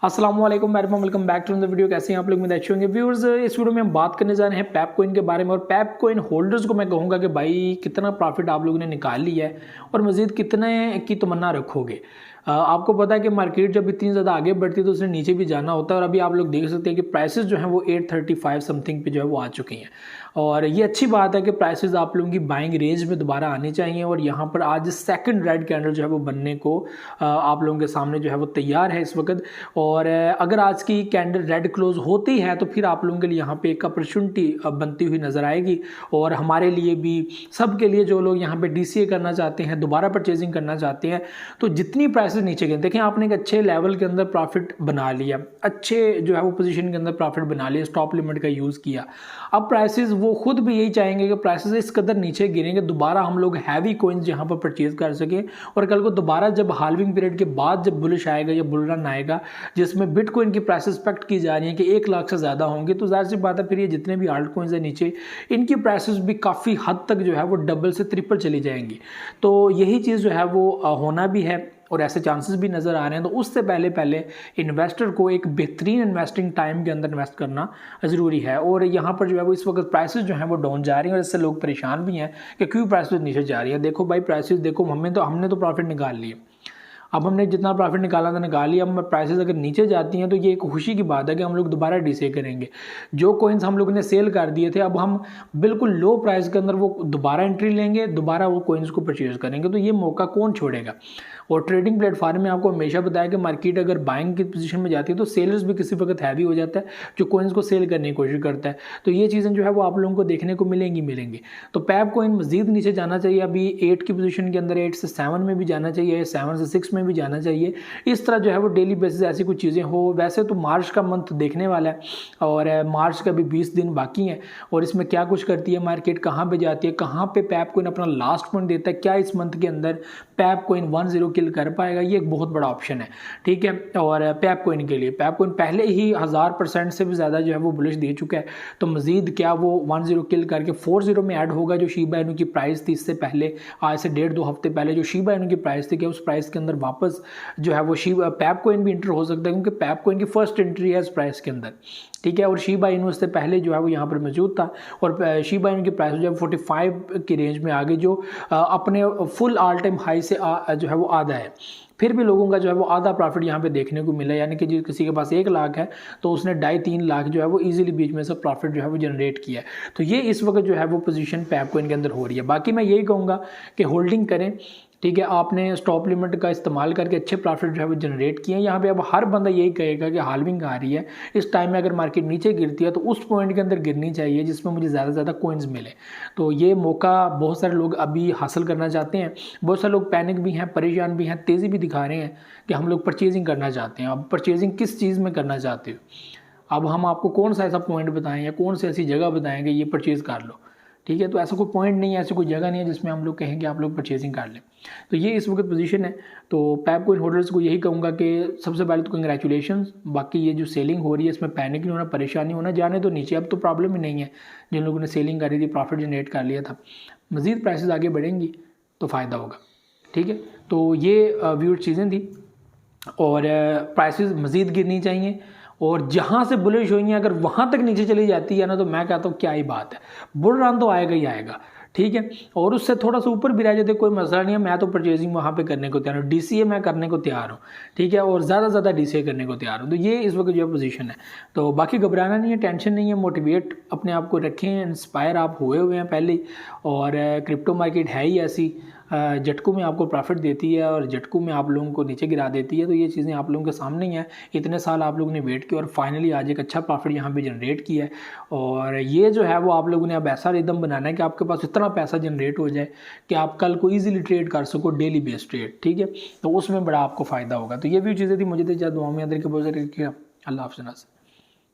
अस्सलाम वालेकुम, welcome back to the video. कैसे हैं आप लोग? में अच्छे होंगे व्यूअर्स। इस वीडियो में हम बात करने जा रहे हैं पैप कॉइन के बारे में, और पैप कॉइन होल्डर्स को मैं कहूँगा कि भाई कितना प्रॉफिट आप लोगों ने निकाल लिया है और मज़ीद कितने की तमन्ना रखोगे। आपको पता है कि मार्केट जब इतनी ज़्यादा आगे बढ़ती है तो उसने नीचे भी जाना होता है, और अभी आप लोग देख सकते हैं कि प्राइसेस जो हैं वो 835 समथिंग पे जो है वो आ चुकी हैं। और ये अच्छी बात है कि प्राइसेस आप लोगों की बाइंग रेंज में दोबारा आनी चाहिए, और यहाँ पर आज सेकंड रेड कैंडल जो है वो बनने को आप लोगों के सामने जो है वो तैयार है इस वक्त। और अगर आज की कैंडल रेड क्लोज होती है तो फिर आप लोगों के लिए यहाँ पे एक अपॉर्चुनिटी बनती हुई नजर आएगी, और हमारे लिए भी, सबके लिए जो लोग यहाँ पे DCA करना चाहते हैं, दोबारा परचेजिंग करना चाहते हैं, तो जितनी प्राइसेस नीचे गए, देखें आपने एक अच्छे लेवल के अंदर प्रॉफिट बना लिया, अच्छे जो है वो पोजीशन के अंदर प्रॉफिट बना लिया, स्टॉप लिमिट का यूज़ किया। अब प्राइसेस वो खुद भी यही चाहेंगे कि प्राइसेस इस कदर नीचे गिरेंगे, दोबारा हम लोग हैवी कॉइन्स यहाँ पर परचेज कर सकें, और कल को दोबारा जब हाल्विंग पीरियड के बाद जब बुलिश आएगा या बुल रन आएगा जिसमें बिटकॉइन की प्राइस एक्सपेक्ट की जा रही है कि 1 लाख से ज़्यादा होंगे, तो जाहिर सी बात है फिर ये जितने भी आल्ट कॉइन्स है नीचे, इनकी प्राइसेस भी काफ़ी हद तक जो है वो डबल से ट्रिपल चली जाएंगी। तो यही चीज़ जो है वो होना भी है, और ऐसे चांसेस भी नज़र आ रहे हैं। तो उससे पहले इन्वेस्टर को एक बेहतरीन इन्वेस्टिंग टाइम के अंदर इन्वेस्ट करना ज़रूरी है। और यहाँ पर जो है वो इस वक्त प्राइसेस जो हैं वो डाउन जा रही हैं, और इससे लोग परेशान भी हैं कि क्यों प्राइसेस नीचे जा रही है। देखो भाई, प्राइसेस देखो, हमने तो प्रॉफिट निकाल लिए, अब हमने जितना प्रॉफिट निकाला था निकाल लिया। अब प्राइसेस अगर नीचे जाती हैं तो ये एक खुशी की बात है कि हम लोग दोबारा DCA करेंगे। जो कॉइन्स हम लोगों ने सेल कर दिए थे, अब हम बिल्कुल लो प्राइस के अंदर वो दोबारा एंट्री लेंगे, दोबारा वो कॉइन्स को परचेज करेंगे। तो ये मौका कौन छोड़ेगा। और ट्रेडिंग प्लेटफॉर्म में आपको हमेशा बताया कि मार्केट अगर बाइंग की पोजीशन में जाती है तो सेलर्स भी किसी वक्त हैवी हो जाता है जो कॉइन्स को सेल करने की कोशिश करता है। तो ये चीज़ें जो है वो आप लोगों को देखने को मिलेंगी। तो पैप कॉइन मजीद नीचे जाना चाहिए, अभी 8 की पोजीशन के अंदर 8 से 7 में भी जाना चाहिए, 7 से 6 में भी जाना चाहिए। इस तरह जो है वो डेली बेसिस ऐसी कुछ चीज़ें हो। वैसे तो मार्च का मंथ देखने वाला है, और मार्च का भी 20 दिन बाकी हैं, और इसमें क्या कुछ करती है मार्केट, कहाँ पे जाती है, कहाँ पे पैप कॉइन अपना लास्ट पॉइंट देता है, क्या इस मंथ के अंदर पैप कॉइन 10 किल कर पाएगा, ये एक बहुत बड़ा ऑप्शन है। ठीक है, और पैप कॉइन के लिए पैप कॉइन पहले ही 1000% से भी ज़्यादा जो है वो बुलिश दे चुका है, तो मजीद क्या वो 10 किल करके 40 में ऐड होगा। जो शीबा इनू की प्राइस थी इससे पहले, आज से 1.5-2 हफ्ते पहले जो शीबा इनू की प्राइस थी, क्या उस प्राइस के अंदर वापस जो है वो पैप कॉइन भी इंटर हो सकता है, क्योंकि पैप कॉइन की फर्स्ट एंट्री है इस प्राइस के अंदर। ठीक है, और शीबा इनू इससे पहले जो है वो यहाँ पर मौजूद था, और शीबा इनू की प्राइस जो है 45 की रेंज में आ गई, जो अपने फुल ऑल टाइम हाई से जो है वो आधा है। फिर भी लोगों का जो है वो आधा प्रॉफिट यहाँ पे देखने को मिला, यानी कि जो किसी के पास 1 लाख है तो उसने 2.5-3 लाख जो है वो इजीली बीच में से प्रॉफिट जो है वो जनरेट किया है। तो ये इस वक्त जो है वो पोजीशन पैप कॉइन के अंदर हो रही है। बाकी मैं यही कहूँगा कि होल्डिंग करें। ठीक है, आपने स्टॉप लिमिट का इस्तेमाल करके अच्छे प्रॉफिट जो है वो जनरेट किए हैं। यहाँ पे अब हर बंदा यही कहेगा कि हाल्विंग आ रही है, इस टाइम में अगर मार्केट नीचे गिरती है तो उस पॉइंट के अंदर गिरनी चाहिए जिसमें मुझे ज़्यादा से ज़्यादा कॉइन्स मिले। तो ये मौका बहुत सारे लोग अभी हासिल करना चाहते हैं। बहुत सारे लोग पैनिक भी हैं, परेशान भी हैं, तेज़ी भी दिखा रहे हैं कि हम लोग परचेजिंग करना चाहते हैं। अब परचेजिंग किस चीज़ में करना चाहते हो, अब हम आपको कौन सा ऐसा पॉइंट बताएं या कौन सी ऐसी जगह बताएं कि ये परचेज़ कर लो। ठीक है, तो ऐसा कोई पॉइंट नहीं है, ऐसी कोई जगह नहीं है जिसमें हम लोग कहेंगे आप लोग परचेजिंग कर लें। तो ये इस वक्त पोजीशन है। तो पैप कॉइन होल्डर्स को यही कहूँगा कि सबसे पहले तो कंग्रेचुलेशंस। बाकी ये जो सेलिंग हो रही है इसमें पैनिक नहीं होना, परेशान नहीं होना, जाने तो नीचे अब तो प्रॉब्लम ही नहीं है। जिन लोगों ने सेलिंग करी थी, प्रॉफिट जनरेट कर लिया था, मज़ीद प्राइसेस आगे बढ़ेंगी तो फ़ायदा होगा। ठीक है, तो ये व्यूअर चीज़ें थी, और प्राइसेस मज़ीद गिरनी चाहिए, और जहाँ से बुलिश हुई हैं अगर वहाँ तक नीचे चली जाती है ना, तो मैं कहता हूँ क्या ही बात है, बुल रन तो आएगा ही आएगा। ठीक है, और उससे थोड़ा सा ऊपर भी रह जाते कोई मसला नहीं है, मैं तो परचेजिंग वहाँ पे करने को तैयार हूँ, DCA मैं करने को तैयार हूँ। ठीक है, और ज़्यादा से ज़्यादा DCA करने को तैयार हूँ। तो ये इस वक्त जो है पोजीशन है। तो बाकी घबराना नहीं है, टेंशन नहीं है, मोटिवेट अपने आप को रखें, इंस्पायर आप हुए हैं पहले, और क्रिप्टो मार्केट है ही ऐसी, झटकों में आपको प्रॉफिट देती है और झटकों में आप लोगों को नीचे गिरा देती है। तो ये चीज़ें आप लोगों के सामने ही हैं, इतने साल आप लोगों ने वेट किया और फाइनली आज एक अच्छा प्रॉफिट यहाँ पे जनरेट किया है। और ये जो है वो आप लोगों ने अब ऐसा रिदम बनाना है कि आपके पास इतना पैसा जनरेट हो जाए कि आप कल को ईजिली ट्रेड कर सको, डेली बेस ट्रेड। ठीक है, तो उसमें बड़ा आपको फ़ायदा होगा। तो ये भी चीज़ें थी, मुझे तो दुआ में अंदर के बहुत सारे। अल्लाह हाफ़िज़।